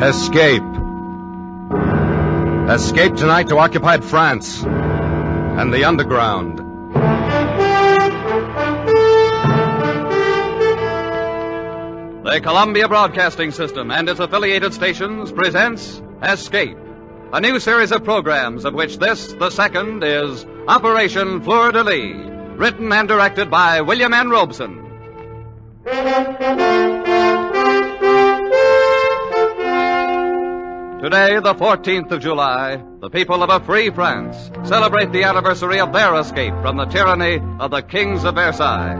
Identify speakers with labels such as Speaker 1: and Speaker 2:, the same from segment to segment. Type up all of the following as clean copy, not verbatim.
Speaker 1: Escape. Escape tonight to occupied France and the underground.
Speaker 2: The Columbia Broadcasting System and its affiliated stations presents Escape, a new series of programs of which this, the second, is Operation Fleur de Lis, written and directed by William N. Robeson. Today, the 14th of July, the people of a free France celebrate the anniversary of their escape from the tyranny of the kings of Versailles.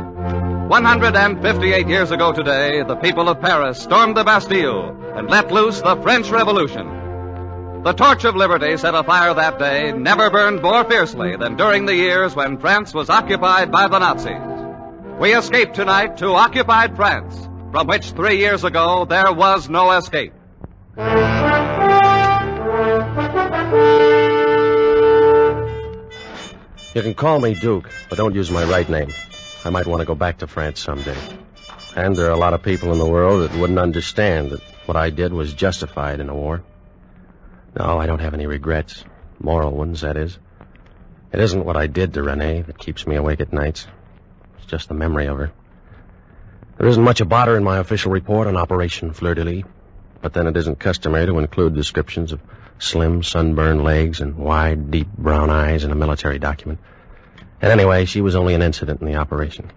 Speaker 2: 158 years ago today, the people of Paris stormed the Bastille and let loose the French Revolution. The torch of liberty set afire that day never burned more fiercely than during the years when France was occupied by the Nazis. We escape tonight to occupied France, from which 3 years ago there was no escape.
Speaker 3: You can call me Duke, but don't use my right name. I might want to go back to France someday. And there are a lot of people in the world that wouldn't understand that what I did was justified in a war. No, I don't have any regrets. Moral ones, that is. It isn't what I did to Renee that keeps me awake at nights. It's just the memory of her. There isn't much about her in my official report on Operation Fleur de Lis, but then it isn't customary to include descriptions of slim, sunburned legs and wide, deep brown eyes in a military document. And anyway, she was only an incident in the operation,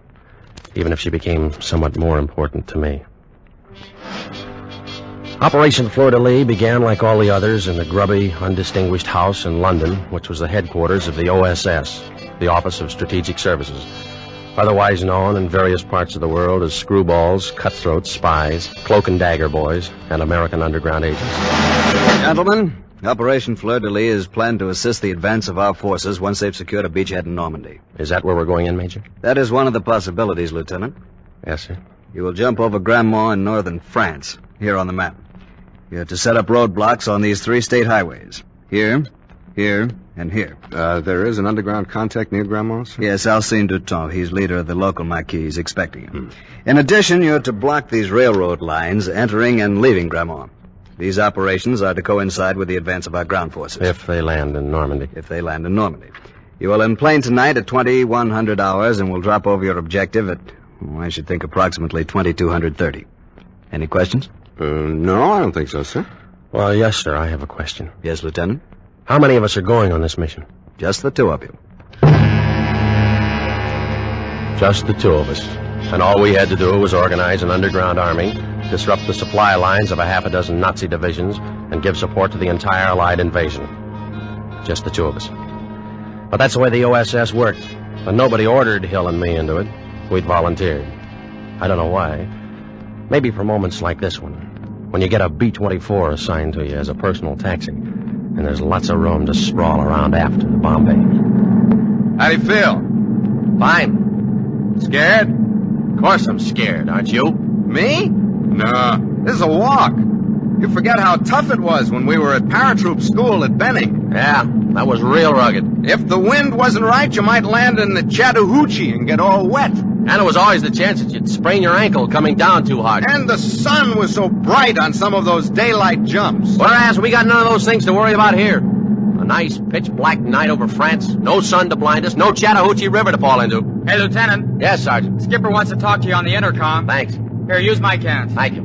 Speaker 3: even if she became somewhat more important to me. Operation Fleur de Lis began like all the others in the grubby, undistinguished house in London, which was the headquarters of the OSS, the Office of Strategic Services, otherwise known in various parts of the world as screwballs, cutthroats, spies, cloak and dagger boys, and American underground agents.
Speaker 4: Gentlemen, Operation Fleur de Lis is planned to assist the advance of our forces once they've secured a beachhead in Normandy.
Speaker 3: Is that where we're going in, Major?
Speaker 4: That is one of the possibilities, Lieutenant.
Speaker 3: Yes, sir.
Speaker 4: You will jump over Grand Mont in northern France, here on the map. You have to set up roadblocks on these 3 state highways. Here, here, and here.
Speaker 1: There is an underground contact near Grandma's?
Speaker 4: Yes, Alcine Duton. He's leader of the local Maquis. He's expecting him. In addition, you're to block these railroad lines entering and leaving Grandmont. These operations are to coincide with the advance of our ground forces.
Speaker 3: If they land in Normandy.
Speaker 4: If they land in Normandy. You will enplane tonight at 2100 hours and will drop over your objective at, I should think, approximately 2230. Any questions?
Speaker 1: No, I don't think so, sir.
Speaker 3: Well, yes, sir, I have a question.
Speaker 4: Yes, Lieutenant?
Speaker 3: How many of us are going on this mission?
Speaker 4: Just the 2 of you.
Speaker 3: Just the 2 of us. And all we had to do was organize an underground army, disrupt the supply lines of a half a dozen Nazi divisions, and give support to the entire Allied invasion. Just the 2 of us. But that's the way the OSS worked. And nobody ordered Hill and me into it. We'd volunteered. I don't know why. Maybe for moments like this one, when you get a B-24 assigned to you as a personal taxi, and there's lots of room to sprawl around after Bombay.
Speaker 1: How do you feel?
Speaker 3: Fine.
Speaker 1: Scared?
Speaker 3: Of course I'm scared, aren't you?
Speaker 1: Me? No, this is a walk. You forget how tough it was when we were at paratroop school at Benning.
Speaker 3: Yeah, that was real rugged.
Speaker 1: If the wind wasn't right, you might land in the Chattahoochee and get all wet.
Speaker 3: And there was always the chance that you'd sprain your ankle coming down too hard.
Speaker 1: And the sun was so bright on some of those daylight jumps.
Speaker 3: Whereas we got none of those things to worry about here. A nice pitch-black night over France, no sun to blind us, no Chattahoochee River to fall into.
Speaker 5: Hey, Lieutenant.
Speaker 3: Yes, Sergeant.
Speaker 5: Skipper wants to talk to you on the intercom.
Speaker 3: Thanks.
Speaker 5: Here, use my cans.
Speaker 3: Thank you.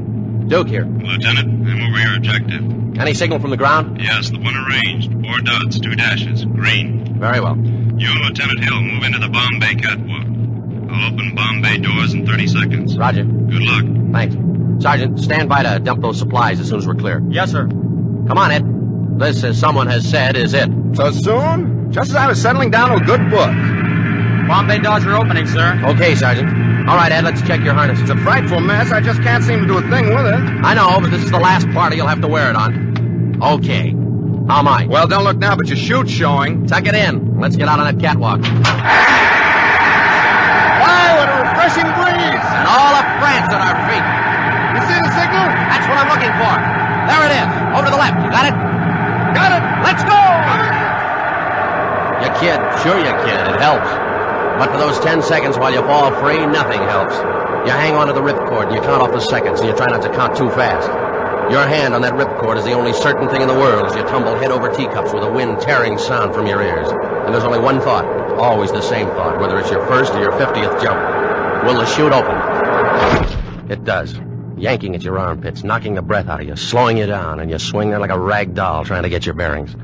Speaker 3: Duke here.
Speaker 6: Lieutenant, I'm over your objective.
Speaker 3: Any signal from the ground?
Speaker 6: Yes, the one arranged. 4 dots, 2 dashes. Green.
Speaker 3: Very well.
Speaker 6: You and Lieutenant Hill move into the Bombay catwalk. I'll open Bombay doors in 30 seconds.
Speaker 3: Roger.
Speaker 6: Good luck.
Speaker 3: Thanks. Sergeant, stand by to dump those supplies as soon as we're clear.
Speaker 5: Yes, sir.
Speaker 3: Come on, Ed. This, as someone has said, is it.
Speaker 1: So soon? Just as I was settling down to a good book.
Speaker 5: Bombay doors are opening, sir.
Speaker 3: Okay, Sergeant. All right, Ed, let's check your harness.
Speaker 1: It's a frightful mess. I just can't seem to do a thing with it.
Speaker 3: I know, but this is the last party you'll have to wear it on. Okay. How am I?
Speaker 1: Well, don't look now, but your chute's showing.
Speaker 3: Tuck it in. Let's get out on that catwalk.
Speaker 1: Why, what a refreshing breeze!
Speaker 3: And all of France at our feet.
Speaker 1: You see the signal?
Speaker 3: That's what I'm looking for. There it is. Over to the left. You got it?
Speaker 1: Got it!
Speaker 3: Let's go! You kid. Sure you kid. It helps. But for those 10 seconds while you fall free, nothing helps. You hang on to the ripcord and you count off the seconds and you try not to count too fast. Your hand on that ripcord is the only certain thing in the world as you tumble head over teacups with a wind tearing sound from your ears. And there's only one thought, always the same thought, whether it's your first or your 50th jump. Will the chute open? It does. Yanking at your armpits, knocking the breath out of you, slowing you down, and you swing there like a rag doll trying to get your bearings.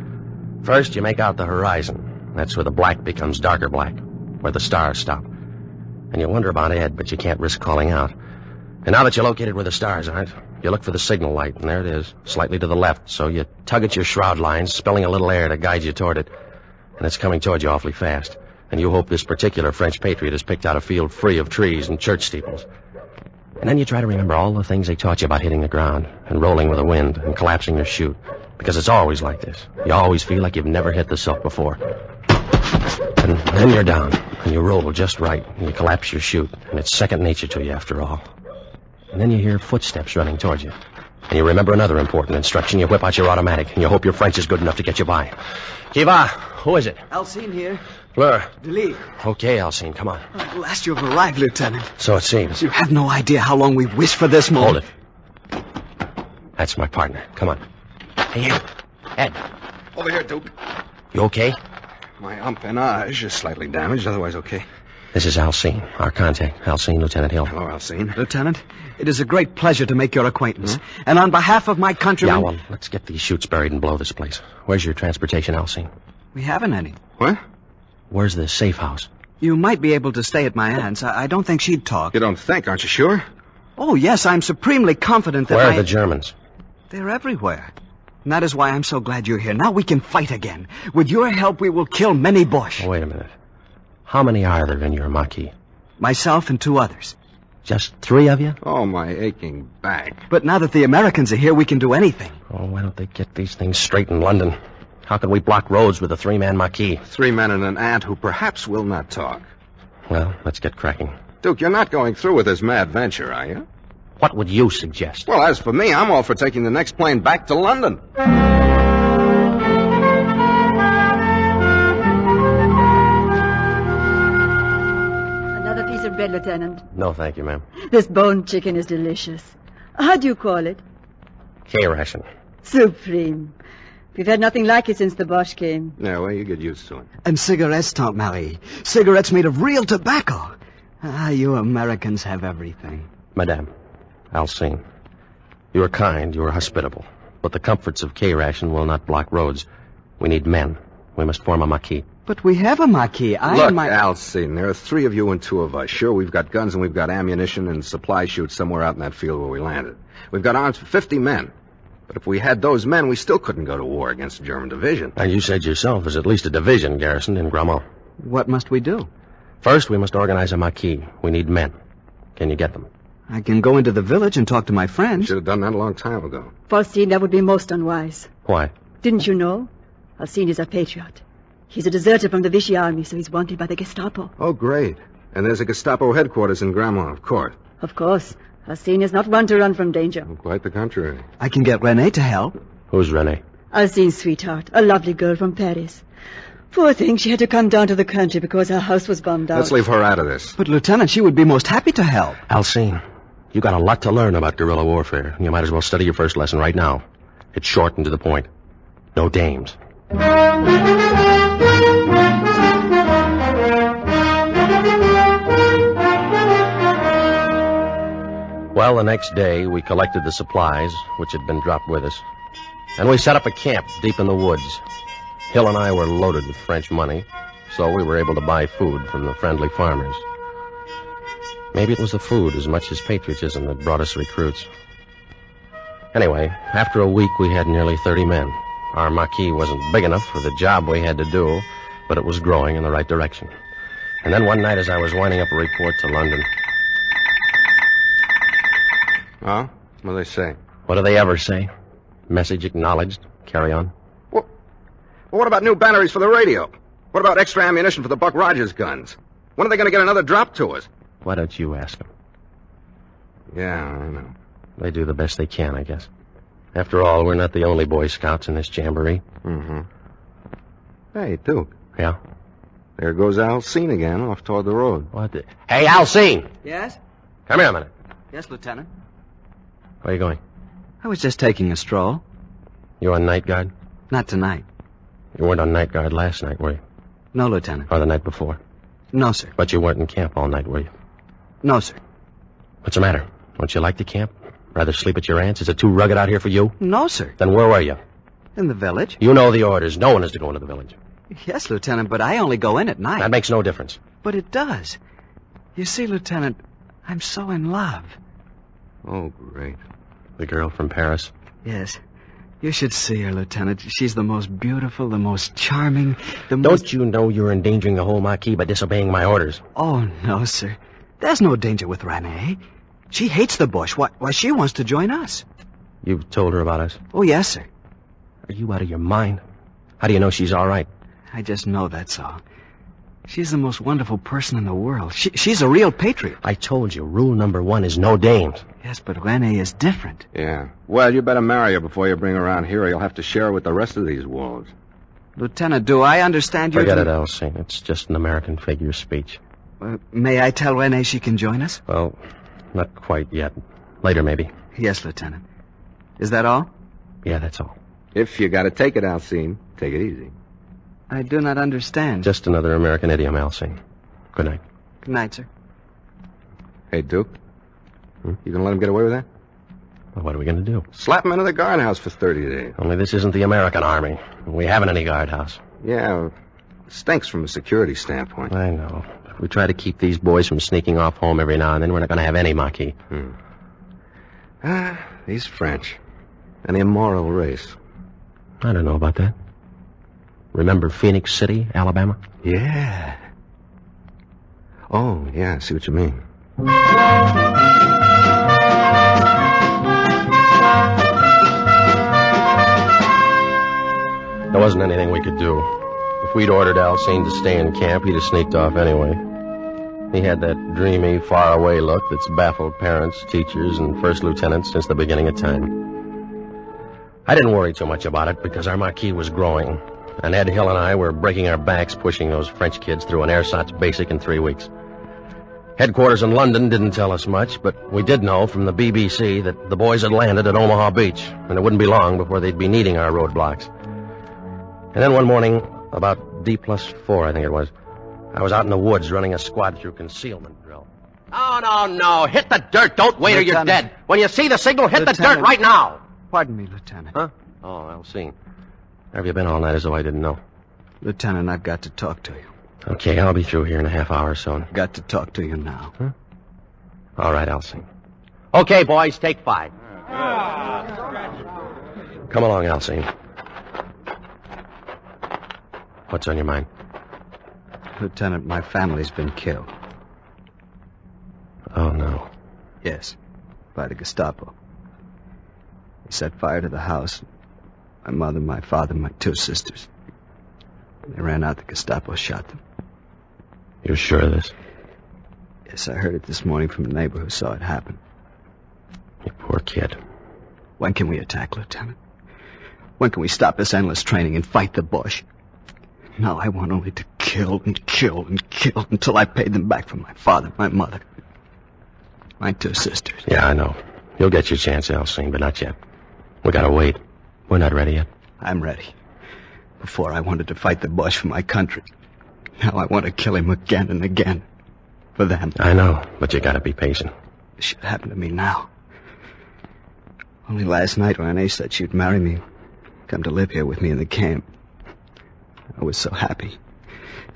Speaker 3: First, you make out the horizon. That's where the black becomes darker black, where the stars stop. And you wonder about Ed, but you can't risk calling out. And now that you're located where the stars aren't, you look for the signal light, and there it is, slightly to the left. So you tug at your shroud lines, spilling a little air to guide you toward it. And it's coming toward you awfully fast. And you hope this particular French patriot has picked out a field free of trees and church steeples. And then you try to remember all the things they taught you about hitting the ground and rolling with the wind and collapsing your chute. Because it's always like this. You always feel like you've never hit the silk before. And then you're down, and you roll just right, and you collapse your chute, and it's second nature to you after all. And then you hear footsteps running towards you. And you remember another important instruction. You whip out your automatic, and you hope your French is good enough to get you by. Qui va? Who is it?
Speaker 7: Alcine here.
Speaker 3: Fleur.
Speaker 7: Delis.
Speaker 3: Okay, Alcine, come on.
Speaker 7: At last you have arrived, Lieutenant.
Speaker 3: So it seems.
Speaker 7: You have no idea how long we've wished for this moment.
Speaker 3: Hold it. That's my partner. Come on. Hey, here. Ed.
Speaker 1: Over here, Duke.
Speaker 3: You okay?
Speaker 1: My empennage is slightly damaged, otherwise okay.
Speaker 3: This is Alcine, our contact. Alcine, Lieutenant Hill.
Speaker 1: Hello, Alcine.
Speaker 7: Lieutenant, it is a great pleasure to make your acquaintance. And on behalf of my countrymen...
Speaker 3: Yeah, well, let's get these chutes buried and blow this place. Where's your transportation, Alcine?
Speaker 7: We haven't any.
Speaker 1: What?
Speaker 3: Where's the safe house?
Speaker 7: You might be able to stay at my aunt's. I don't think she'd talk.
Speaker 1: You don't think, aren't you sure?
Speaker 7: Oh, yes, I'm supremely confident that
Speaker 3: Where are the Germans?
Speaker 7: They're everywhere. And that is why I'm so glad you're here. Now we can fight again. With your help, we will kill many Boche.
Speaker 3: Oh, wait a minute. How many are there in your Maquis?
Speaker 7: Myself and 2 others.
Speaker 3: Just 3 of you?
Speaker 1: Oh, my aching back.
Speaker 7: But now that the Americans are here, we can do anything.
Speaker 3: Oh, why don't they get these things straight in London? How can we block roads with a 3-man Maquis?
Speaker 1: 3 men and an aunt who perhaps will not talk.
Speaker 3: Well, let's get cracking.
Speaker 1: Duke, you're not going through with this mad venture, are you?
Speaker 3: What would you suggest?
Speaker 1: Well, as for me, I'm all for taking the next plane back to London.
Speaker 8: Another piece of bread, Lieutenant.
Speaker 3: No, thank you, ma'am.
Speaker 8: This bone chicken is delicious. How do you call it?
Speaker 3: K-ration.
Speaker 8: Supreme. We've had nothing like it since the Boche came.
Speaker 1: Yeah, well, you get used to it.
Speaker 7: And cigarettes, Tante Marie. Cigarettes made of real tobacco. Ah, you Americans have everything.
Speaker 3: Madame, Alcine, you are kind, you are hospitable, but the comforts of K-ration will not block roads. We need men. We must form a Maquis.
Speaker 7: But we have a Maquis.
Speaker 1: Look, Alcine, there are 3 of you and 2 of us. Sure, we've got guns and we've got ammunition and supply chutes somewhere out in that field where we landed. We've got arms for 50 men. But if we had those men, we still couldn't go to war against the German division.
Speaker 3: And you said yourself there's at least a division garrisoned in Grammont.
Speaker 7: What must we do?
Speaker 3: First, we must organize a Maquis. We need men. Can you get them?
Speaker 7: I can go into the village and talk to my friends.
Speaker 1: Should have done that a long time ago.
Speaker 8: Faustine, that would be most unwise.
Speaker 3: Why?
Speaker 8: Didn't you know? Alcine is a patriot. He's a deserter from the Vichy army, so he's wanted by the Gestapo.
Speaker 1: Oh, great. And there's a Gestapo headquarters in Grammont, of course.
Speaker 8: Of course. Alcine is not one to run from danger.
Speaker 1: Quite the contrary.
Speaker 7: I can get Renee to help.
Speaker 3: Who's Renee?
Speaker 8: Alcine's sweetheart, a lovely girl from Paris. Poor thing, she had to come down to the country because her house was bombed out.
Speaker 1: Let's leave her out of this.
Speaker 7: But, Lieutenant, she would be most happy to help.
Speaker 3: Alcine, you got a lot to learn about guerrilla warfare. You might as well study your first lesson right now. It's short and to the point. No dames. Well, the next day, we collected the supplies, which had been dropped with us. And we set up a camp deep in the woods. Hill and I were loaded with French money, so we were able to buy food from the friendly farmers. Maybe it was the food as much as patriotism that brought us recruits. Anyway, after a week, we had nearly 30 men. Our Maquis wasn't big enough for the job we had to do, but it was growing in the right direction. And then one night, as I was winding up a report to London...
Speaker 1: Oh? What do they say?
Speaker 3: What do they ever say? Message acknowledged. Carry on.
Speaker 1: Well, what about new batteries for the radio? What about extra ammunition for the Buck Rogers guns? When are they going to get another drop to us?
Speaker 3: Why don't you ask them?
Speaker 1: Yeah, I know.
Speaker 3: They do the best they can, I guess. After all, we're not the only Boy Scouts in this jamboree.
Speaker 1: Mm-hmm. Hey, Duke.
Speaker 3: Yeah?
Speaker 1: There goes Alcine again, off toward the road.
Speaker 3: What the... Hey, Alcine!
Speaker 7: Yes?
Speaker 3: Come here a minute.
Speaker 7: Yes, Lieutenant.
Speaker 3: Where are you going?
Speaker 7: I was just taking a stroll.
Speaker 3: You on night guard?
Speaker 7: Not tonight.
Speaker 3: You weren't on night guard last night, were you?
Speaker 7: No, Lieutenant.
Speaker 3: Or the night before?
Speaker 7: No, sir.
Speaker 3: But you weren't in camp all night, were you?
Speaker 7: No, sir.
Speaker 3: What's the matter? Don't you like the camp? Rather sleep at your aunt's? Is it too rugged out here for you?
Speaker 7: No, sir.
Speaker 3: Then where were you?
Speaker 7: In the village.
Speaker 3: You know the orders. No one is to go into the village.
Speaker 7: Yes, Lieutenant, but I only go in at night.
Speaker 3: That makes no difference.
Speaker 7: But it does. You see, Lieutenant, I'm so in love.
Speaker 1: Oh, great.
Speaker 3: The girl from Paris?
Speaker 7: Yes. You should see her, Lieutenant. She's the most beautiful, the most charming,
Speaker 3: Don't you know you're endangering the whole Marquis by disobeying my orders?
Speaker 7: Oh, no, sir. There's no danger with Renee. She hates the bush. Why, she wants to join us.
Speaker 3: You've told her about us?
Speaker 7: Oh, yes, sir.
Speaker 3: Are you out of your mind? How do you know she's all right?
Speaker 7: I just know that's all. She's the most wonderful person in the world. She's a real patriot.
Speaker 3: I told you, rule number 1 is no dames.
Speaker 7: Yes, but Renee is different.
Speaker 1: Yeah. Well, you better marry her before you bring her around here, or you'll have to share her with the rest of these wolves.
Speaker 7: Lieutenant, do I understand you?
Speaker 3: Forget it, Elsie. It's just an American figure of speech.
Speaker 7: May I tell Renee she can join us?
Speaker 3: Well, not quite yet. Later, maybe.
Speaker 7: Yes, Lieutenant. Is that all?
Speaker 3: Yeah, that's all.
Speaker 1: If you gotta take it, Alcine, take it easy.
Speaker 7: I do not understand.
Speaker 3: Just another American idiom, Elsie. Good night.
Speaker 7: Good night, sir.
Speaker 1: Hey, Duke. You gonna let him get away with that?
Speaker 3: Well, what are we going to do?
Speaker 1: Slap him into the guardhouse for 30 days.
Speaker 3: Only this isn't the American Army. We haven't any guardhouse.
Speaker 1: Yeah, it stinks from a security standpoint.
Speaker 3: I know. If we try to keep these boys from sneaking off home every now and then, we're not going to have any Marquis.
Speaker 1: These French. An immoral race.
Speaker 3: I don't know about that. Remember Phoenix City, Alabama?
Speaker 1: Yeah. Oh, yeah, I see what you mean.
Speaker 3: There wasn't anything we could do. If we'd ordered Alcine to stay in camp, he'd have sneaked off anyway. He had that dreamy, faraway look that's baffled parents, teachers, and first lieutenants since the beginning of time. I didn't worry too much about it because our Marquis was growing, and Ed Hill and I were breaking our backs pushing those French kids through an ersatz basic in 3 weeks. Headquarters in London didn't tell us much, but we did know from the BBC that the boys had landed at Omaha Beach, and it wouldn't be long before they'd be needing our roadblocks. And then one morning, about D+4, I think it was, I was out in the woods running a squad through concealment drill. No. Hit the dirt. Don't wait or you're dead. When you see the signal, hit the dirt right now.
Speaker 7: Pardon me, Lieutenant.
Speaker 3: Huh? Oh, Alcine. Where have you been all night as though I didn't know?
Speaker 7: Lieutenant, I've got to talk to you.
Speaker 3: Okay, I'll be through here in a half hour or so.
Speaker 7: Got to talk to you now.
Speaker 3: Huh? All right, Alcine. Okay, boys, take 5. Come along, Alcine. What's on your mind?
Speaker 7: Lieutenant, my family's been killed.
Speaker 3: Oh, no.
Speaker 7: Yes, by the Gestapo. They set fire to the house. My mother, my father, my 2 sisters. When they ran out, the Gestapo shot them.
Speaker 3: You're sure of this?
Speaker 7: Yes, I heard it this morning from a neighbor who saw it happen.
Speaker 3: You poor kid.
Speaker 7: When can we attack, Lieutenant? When can we stop this endless training and fight the bush? No, I want only to kill and kill and kill until I pay them back for my father, my mother, my 2 sisters.
Speaker 3: Yeah, I know. You'll get your chance, Alcine, but not yet. We gotta wait. We're not ready yet.
Speaker 7: I'm ready. Before I wanted to fight the Boche for my country. Now I want to kill him again and again. For them.
Speaker 3: I know, but you gotta be patient.
Speaker 7: It should happen to me now. Only last night Renee said she'd marry me. Come to live here with me in the camp. I was so happy.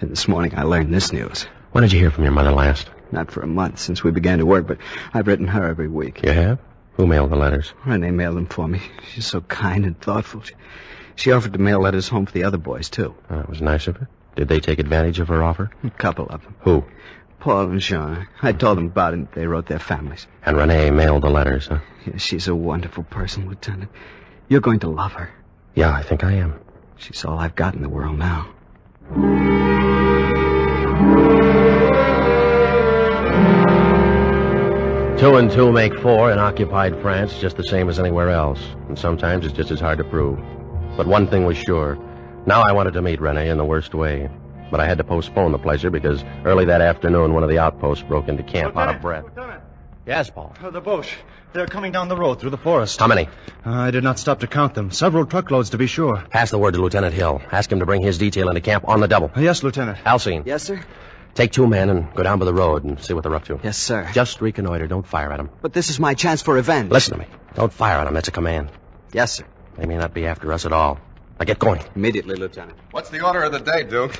Speaker 7: And this morning I learned this news.
Speaker 3: When did you hear from your mother last?
Speaker 7: Not for a month since we began to work, but I've written her every week.
Speaker 3: You have? Who mailed the letters?
Speaker 7: Renee mailed them for me. She's so kind and thoughtful. She offered to mail letters home for the other boys, too.
Speaker 3: That was nice of her. Did they take advantage of her offer?
Speaker 7: A couple of them.
Speaker 3: Who?
Speaker 7: Paul and Jean. I told them about it. They wrote their families.
Speaker 3: And Renee mailed the letters, huh?
Speaker 7: Yes, she's a wonderful person, Lieutenant. You're going to love her.
Speaker 3: Yeah, I think I am.
Speaker 7: She's all I've got in the world now.
Speaker 3: 2 and 2 make 4 in occupied France, just the same as anywhere else. And sometimes it's just as hard to prove. But one thing was sure. Now I wanted to meet Renee in the worst way. But I had to postpone the pleasure because early that afternoon one of the outposts broke into camp out of breath.
Speaker 9: Lieutenant,
Speaker 3: Yes, Paul.
Speaker 9: The Boche. They're coming down the road through the forest.
Speaker 3: How many?
Speaker 9: I did not stop to count them. Several truckloads, to be sure.
Speaker 3: Pass the word to Lieutenant Hill. Ask him to bring his detail into camp on the double.
Speaker 9: Yes, Lieutenant.
Speaker 3: Alcine.
Speaker 7: Yes, sir?
Speaker 3: Take 2 men and go down by the road and see what they're up to.
Speaker 7: Yes, sir.
Speaker 3: Just reconnoiter. Don't fire at them.
Speaker 7: But this is my chance for revenge.
Speaker 3: Listen to me. Don't fire at them. That's a command.
Speaker 7: Yes, sir.
Speaker 3: They may not be after us at all. Now get going.
Speaker 7: Immediately, Lieutenant.
Speaker 1: What's the order of the day, Duke?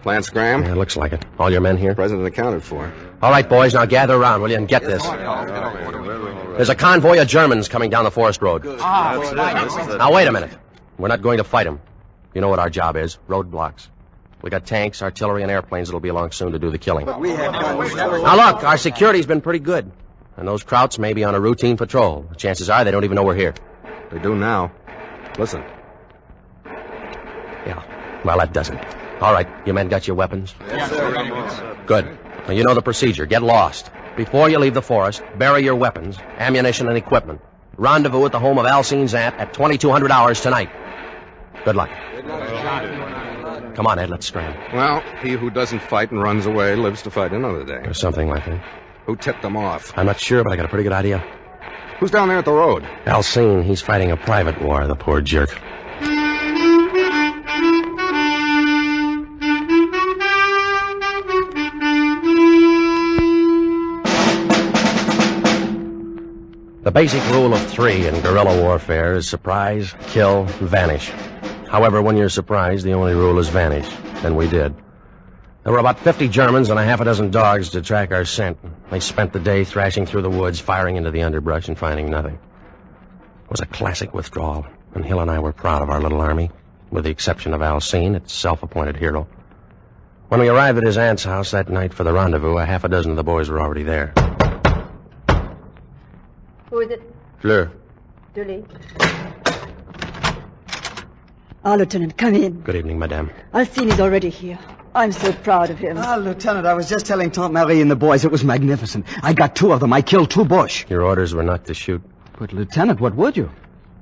Speaker 1: Lance Graham?
Speaker 3: Yeah, looks like it. All your men here?
Speaker 1: President accounted for.
Speaker 3: All right, boys, now gather around, will you, and get this. There's a convoy of Germans coming down the forest road. Now, wait a minute. We're not going to fight them. You know what our job is. Roadblocks. We got tanks, artillery, and airplanes that'll be along soon to do the killing.
Speaker 7: We have guns.
Speaker 3: Now, look, our security's been pretty good. And those Krauts may be on a routine patrol. The chances are they don't even know we're here.
Speaker 1: They do now. Listen.
Speaker 3: Yeah. Well, that doesn't. All right, you men got your weapons?
Speaker 7: Yes, sir.
Speaker 3: Good. Now, you know the procedure. Get lost. Before you leave the forest, bury your weapons, ammunition, and equipment. Rendezvous at the home of Alcine's aunt at 2200 hours tonight. Good luck. Come on, Ed, let's scram.
Speaker 1: Well, he who doesn't fight and runs away lives to fight another day.
Speaker 3: Or something like that.
Speaker 1: Who tipped them off?
Speaker 3: I'm not sure, but I got a pretty good idea.
Speaker 1: Who's down there at the road?
Speaker 3: Alcine, he's fighting a private war, the poor jerk. The basic rule of 3 in guerrilla warfare is surprise, kill, vanish. However, when you're surprised, the only rule is vanish. And we did. There were about 50 Germans and a half a dozen dogs to track our scent. They spent the day thrashing through the woods, firing into the underbrush, and finding nothing. It was a classic withdrawal, and Hill and I were proud of our little army, with the exception of Alcine, its self-appointed hero. When we arrived at his aunt's house that night for the rendezvous, a half a dozen of the boys were already there.
Speaker 8: Who is it?
Speaker 3: Fleu.
Speaker 8: Julie. Lieutenant, come in.
Speaker 3: Good evening, madame.
Speaker 8: Alcine is already here. I'm so proud of him.
Speaker 7: Lieutenant, I was just telling Tante Marie and the boys it was magnificent. I got 2 of them. I killed 2 Boche.
Speaker 3: Your orders were not to shoot.
Speaker 7: But, Lieutenant, what would you?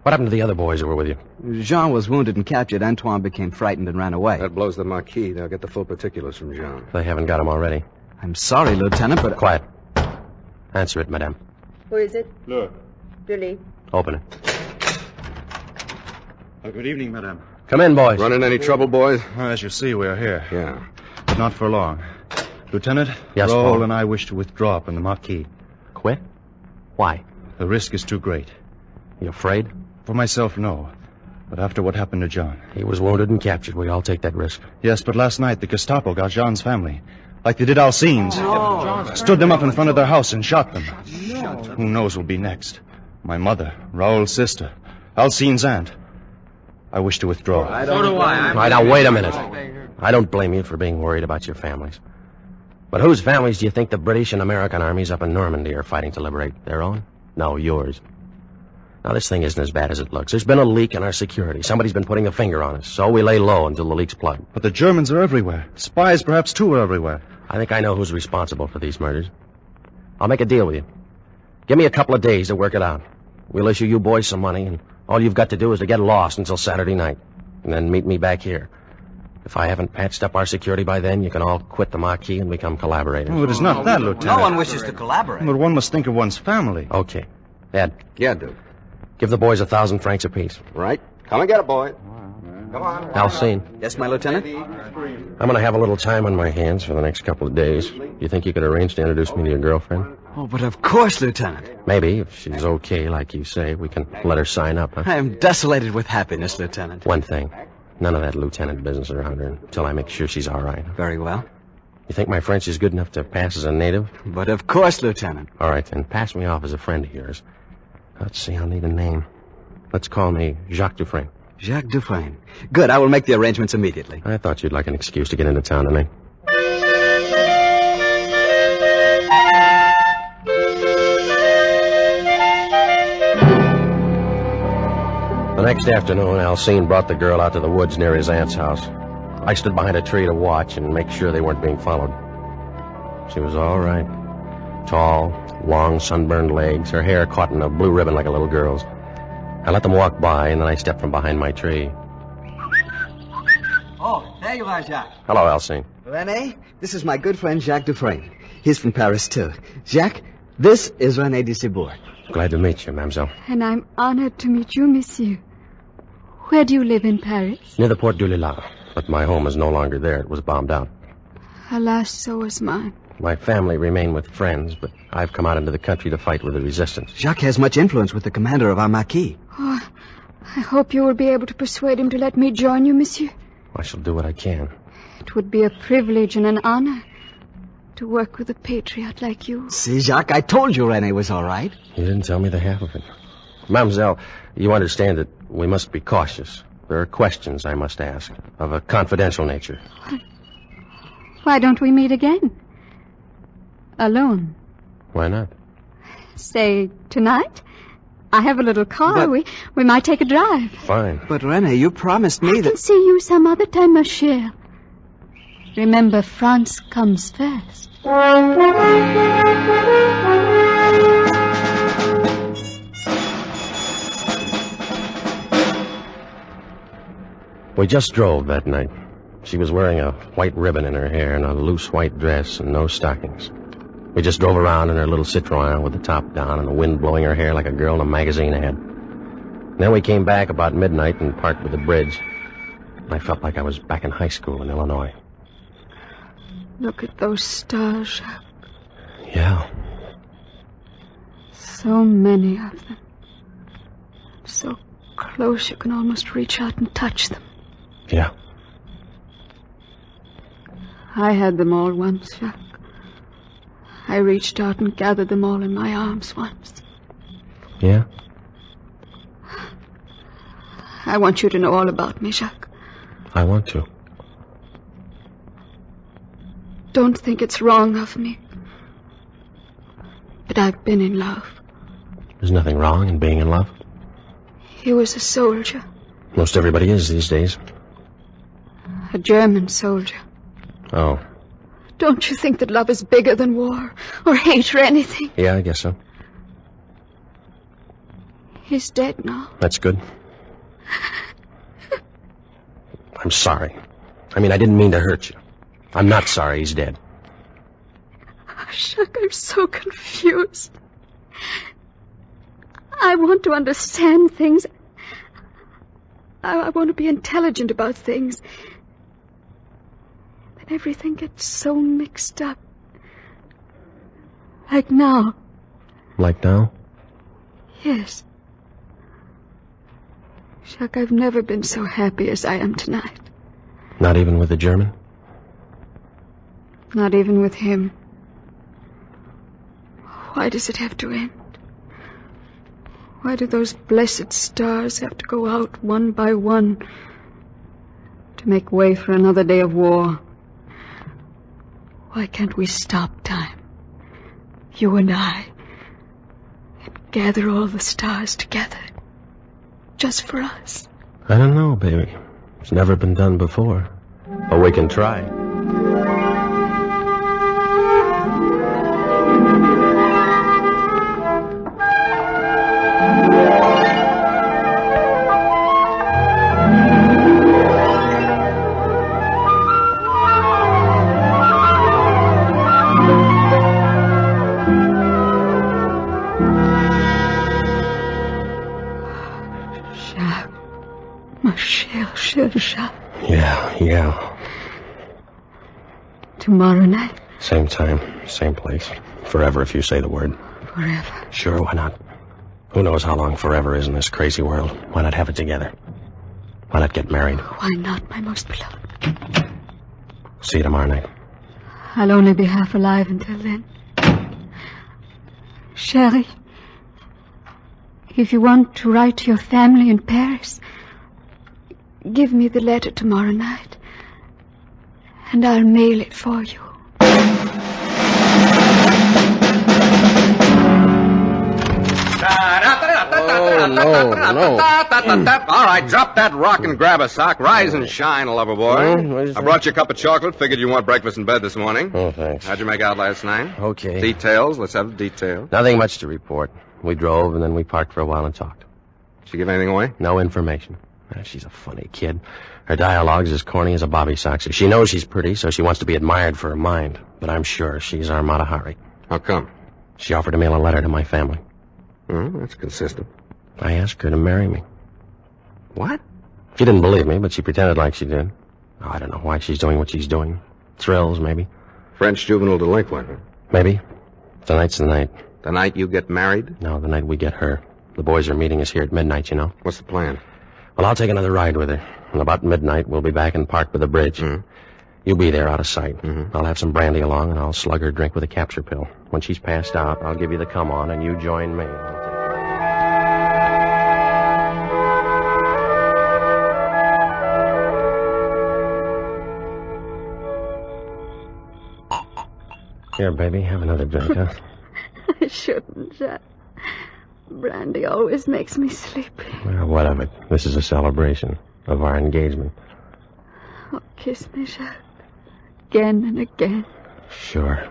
Speaker 3: What happened to the other boys who were with you?
Speaker 7: Jean was wounded and captured. Antoine became frightened and ran away.
Speaker 1: That blows the Marquis. They'll get the full particulars from Jean.
Speaker 3: They haven't got him already.
Speaker 7: I'm sorry, Lieutenant, but...
Speaker 3: Quiet. Answer it, madame.
Speaker 8: Who is it?
Speaker 9: Fleur.
Speaker 8: Julie.
Speaker 3: Open it.
Speaker 9: Good evening, madame.
Speaker 3: Come in, boys.
Speaker 1: Run into any trouble, boys?
Speaker 9: As you see, we are here.
Speaker 1: Yeah.
Speaker 9: But not for long. Lieutenant,
Speaker 3: Yes,
Speaker 9: Raoul
Speaker 3: Paul.
Speaker 9: and I wish to withdraw from the Marquis.
Speaker 3: Quit? Why?
Speaker 9: The risk is too great.
Speaker 3: You afraid?
Speaker 9: For myself, no. But after what happened to John.
Speaker 3: He was wounded and captured. We all take that risk.
Speaker 9: Yes, but last night the Gestapo got Jean's family. Like they did Alcine's. Stood them up in front of their house and shot them. Who knows what'll be next? My mother, Raoul's sister, Alcine's aunt. I wish to withdraw.
Speaker 5: So do I.
Speaker 3: All right, now, wait a minute. I don't blame you for being worried about your families. But whose families do you think the British and American armies up in Normandy are fighting to liberate? Their own? No, yours. Now, this thing isn't as bad as it looks. There's been a leak in our security. Somebody's been putting a finger on us, so we lay low until the leak's plugged.
Speaker 9: But the Germans are everywhere. Spies, perhaps, too, are everywhere.
Speaker 3: I think I know who's responsible for these murders. I'll make a deal with you. Give me a couple of days to work it out. We'll issue you boys some money, and all you've got to do is to get lost until Saturday night, and then meet me back here. If I haven't patched up our security by then, you can all quit the Marquis and become collaborators.
Speaker 9: Oh, it is not that, Lieutenant.
Speaker 7: No one wishes to collaborate.
Speaker 9: But one must think of one's family.
Speaker 3: Okay. Ed,
Speaker 1: Yeah, Duke.
Speaker 3: give the boys 1,000 francs apiece.
Speaker 1: Right? Come and get it, boy. Come on.
Speaker 3: Alcine,
Speaker 7: Yes, my lieutenant?
Speaker 3: I'm going to have a little time on my hands for the next couple of days. You think you could arrange to introduce me to your girlfriend?
Speaker 7: Oh, but of course, Lieutenant.
Speaker 3: Maybe, if she's okay, like you say, we can let her sign up, huh?
Speaker 7: I am desolated with happiness, Lieutenant.
Speaker 3: One thing. None of that lieutenant business around her until I make sure she's all right.
Speaker 7: Very well.
Speaker 3: You think my French is good enough to pass as a native?
Speaker 7: But of course, Lieutenant.
Speaker 3: All right, then pass me off as a friend of yours. Let's see, I'll need a name. Let's call me Jacques Dufresne.
Speaker 7: Jacques Dufresne. Good, I will make the arrangements immediately.
Speaker 3: I thought you'd like an excuse to get into town tonight. The next afternoon, Alcine brought the girl out to the woods near his aunt's house. I stood behind a tree to watch and make sure they weren't being followed. She was all right. Tall, long, sunburned legs, her hair caught in a blue ribbon like a little girl's. I let them walk by, and then I stepped from behind my tree.
Speaker 7: Oh, there you are, Jacques.
Speaker 3: Hello, Alcine.
Speaker 7: René, this is my good friend Jacques Dufresne. He's from Paris, too. Jacques,
Speaker 4: This is René de Cibourg.
Speaker 3: Glad to meet you, mademoiselle.
Speaker 10: And I'm honored to meet you, monsieur. Where do you live in Paris?
Speaker 3: Near the Porte du Lilas. But my home is no longer there. It was bombed out.
Speaker 10: Alas, so was mine.
Speaker 3: My family remain with friends, but I've come out into the country to fight with the resistance.
Speaker 4: Jacques has much influence with the commander of our Maquis.
Speaker 10: Oh, I hope you will be able to persuade him to let me join you, monsieur.
Speaker 3: I shall do what I can.
Speaker 10: It would be a privilege and an honor to work with a patriot like you.
Speaker 4: See, Jacques, I told you René was all right.
Speaker 3: You didn't tell me the half of it. Mademoiselle, you understand that we must be cautious. There are questions I must ask, of a confidential nature.
Speaker 10: Why don't we meet again? Alone.
Speaker 3: Why not?
Speaker 10: Say, tonight? I have a little car.
Speaker 4: But-
Speaker 10: We might take a drive.
Speaker 3: Fine.
Speaker 4: But, René, you promised me
Speaker 10: I can
Speaker 4: that...
Speaker 10: see you some other time, ma chère. Remember, France comes first.
Speaker 3: We just drove that night. She was wearing a white ribbon in her hair and a loose white dress and no stockings. We just drove around in her little Citroën with the top down and the wind blowing her hair like a girl in a magazine ad. Then we came back about midnight and parked by the bridge. I felt like I was back in high school in Illinois.
Speaker 10: Look at those stars, Jacques.
Speaker 3: Yeah.
Speaker 10: So many of them. So close you can almost reach out and touch them.
Speaker 3: Yeah.
Speaker 10: I had them all once, Jacques. I reached out and gathered them all in my arms once.
Speaker 3: Yeah?
Speaker 10: I want you to know all about me, Jacques.
Speaker 3: I want to.
Speaker 10: Don't think it's wrong of me. But I've been in love.
Speaker 3: There's nothing wrong in being in love.
Speaker 10: He was a soldier.
Speaker 3: Most everybody is these days.
Speaker 10: A German soldier.
Speaker 3: Oh.
Speaker 10: Don't you think that love is bigger than war or hate or anything?
Speaker 3: Yeah, I guess so.
Speaker 10: He's dead now.
Speaker 3: That's good. I'm sorry. I didn't mean to hurt you. I'm not sorry he's dead.
Speaker 10: Jacques, I'm so confused. I want to understand things. I want to be intelligent about things. Then everything gets so mixed up. Like now.
Speaker 3: Like now?
Speaker 10: Yes. Jacques, I've never been so happy as I am tonight.
Speaker 3: Not even with the German?
Speaker 10: Not even with him. Why does it have to end? Why do those blessed stars have to go out one by one to make way for another day of war? Why can't we stop time, you and I, and gather all the stars together, just for us?
Speaker 3: I don't know, baby. It's never been done before. But we can try.
Speaker 10: Jacques.
Speaker 3: Yeah.
Speaker 10: Tomorrow night?
Speaker 3: Same time, same place. Forever, if you say the word.
Speaker 10: Forever?
Speaker 3: Sure, why not? Who knows how long forever is in this crazy world? Why not have it together? Why not get married?
Speaker 10: Why not, my most beloved?
Speaker 3: See you tomorrow night.
Speaker 10: I'll only be half alive until then. Chérie, if you want to write to your family in Paris, give me the letter tomorrow night, and I'll mail it for you.
Speaker 3: No.
Speaker 1: All right, drop that rock and grab a sock. Rise and shine, lover boy. I brought you a cup of chocolate. Figured you want breakfast in bed this morning.
Speaker 3: Oh, thanks.
Speaker 1: How'd you make out last night?
Speaker 3: Okay.
Speaker 1: Details. Let's have the details.
Speaker 3: Nothing much to report. We drove, and then we parked for a while and talked.
Speaker 1: Did she give anything away?
Speaker 3: No information. She's a funny kid. Her dialogue's as corny as a bobby soxer. She knows she's pretty, so she wants to be admired for her mind. But I'm sure she's our Mata Hari.
Speaker 1: How come?
Speaker 3: She offered to mail a letter to my family.
Speaker 1: That's consistent.
Speaker 3: I asked her to marry me.
Speaker 1: What?
Speaker 3: She didn't believe me, but she pretended like she did. Oh, I don't know why she's doing what she's doing. Thrills, maybe.
Speaker 1: French juvenile delinquent.
Speaker 3: Maybe. Tonight's the night.
Speaker 1: The night you get married?
Speaker 3: No, the night we get her. The boys are meeting us here at midnight, you know.
Speaker 1: What's the plan?
Speaker 3: Well, I'll take another ride with her. And about midnight, we'll be back in park by the bridge. You'll be there out of sight. I'll have some brandy along, and I'll slug her drink with a capture pill. When she's passed out, I'll give you the come-on, and you join me. Here, baby, have another drink, huh?
Speaker 10: I shouldn't, Jack. Brandy always makes me sleepy.
Speaker 3: Well, what of it? This is a celebration of our engagement.
Speaker 10: Oh, kiss me, Jack. Again and again.
Speaker 3: Sure.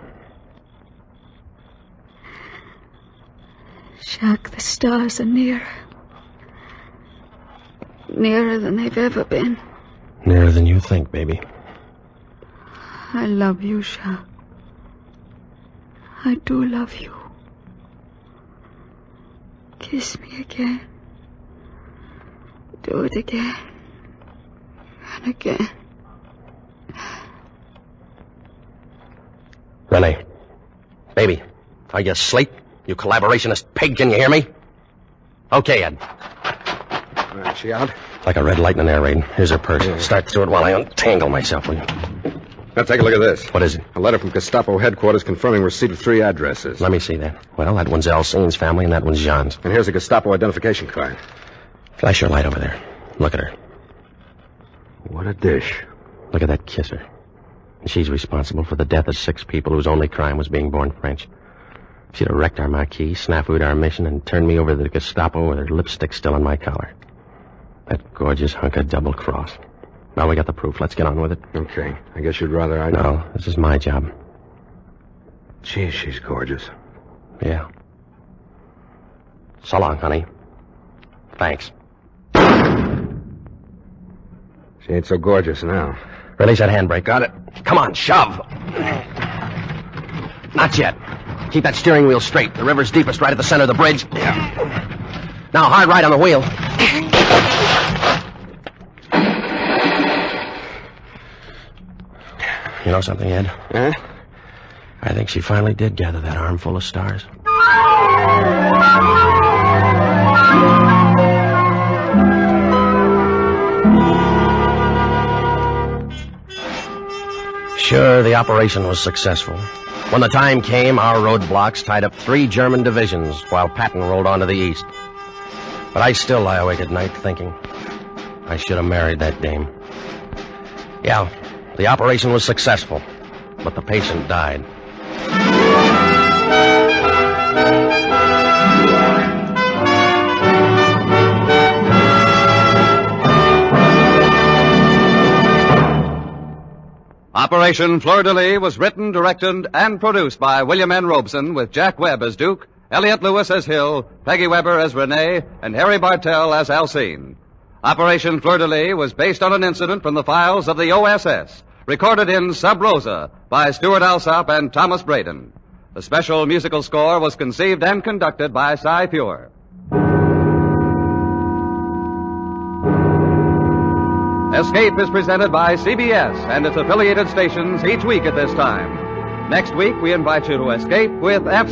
Speaker 10: Jack, the stars are nearer. Nearer than they've ever been.
Speaker 3: Nearer than you think, baby.
Speaker 10: I love you, Jack. I do love you. Kiss me again. Do it again. And again.
Speaker 3: Renee. Baby. Are you asleep? You collaborationist pig, can you hear me? Okay, Ed.
Speaker 1: All right, she out?
Speaker 3: Like a red light in an air raid. Here's her purse. Start through it while I untangle myself, will you?
Speaker 1: Now, take a look at this.
Speaker 3: What is it?
Speaker 1: A letter from Gestapo headquarters confirming receipt of 3 addresses.
Speaker 3: Let me see that. Well, that one's Alcine's family, and that one's Jean's.
Speaker 1: And here's a Gestapo identification card.
Speaker 3: Flash your light over there. Look at her.
Speaker 1: What a dish.
Speaker 3: Look at that kisser. She's responsible for the death of 6 people whose only crime was being born French. She'd have wrecked our marquee, snafu'd our mission, and turned me over to the Gestapo with her lipstick still on my collar. That gorgeous hunk of double-cross. Now we got the proof. Let's get on with it.
Speaker 1: Okay. I guess you'd rather I...
Speaker 3: No, this is my job.
Speaker 1: Gee, she's gorgeous.
Speaker 3: Yeah. So long, honey. Thanks.
Speaker 1: She ain't so gorgeous now.
Speaker 3: Release that handbrake. Got it. Come on, shove. Not yet. Keep that steering wheel straight. The river's deepest right at the center of the bridge. Yeah. Now, hard right on the wheel. You know something, Ed?
Speaker 1: Huh?
Speaker 3: I think she finally did gather that armful of stars. Sure, the operation was successful. When the time came, our roadblocks tied up 3 German divisions while Patton rolled on to the east. But I still lie awake at night thinking I should have married that dame. Yeah, the operation was successful, but the patient died.
Speaker 2: Operation Fleur-de-Lis was written, directed, and produced by William N. Robeson, with Jack Webb as Duke, Elliot Lewis as Hill, Peggy Weber as Renee, and Harry Bartell as Alcine. Operation Fleur-de-Lis was based on an incident from the files of the OSS, recorded in Sub Rosa by Stuart Alsop and Thomas Braden. The special musical score was conceived and conducted by Cy Pure. Escape is presented by CBS and its affiliated stations each week at this time. Next week, we invite you to escape with F.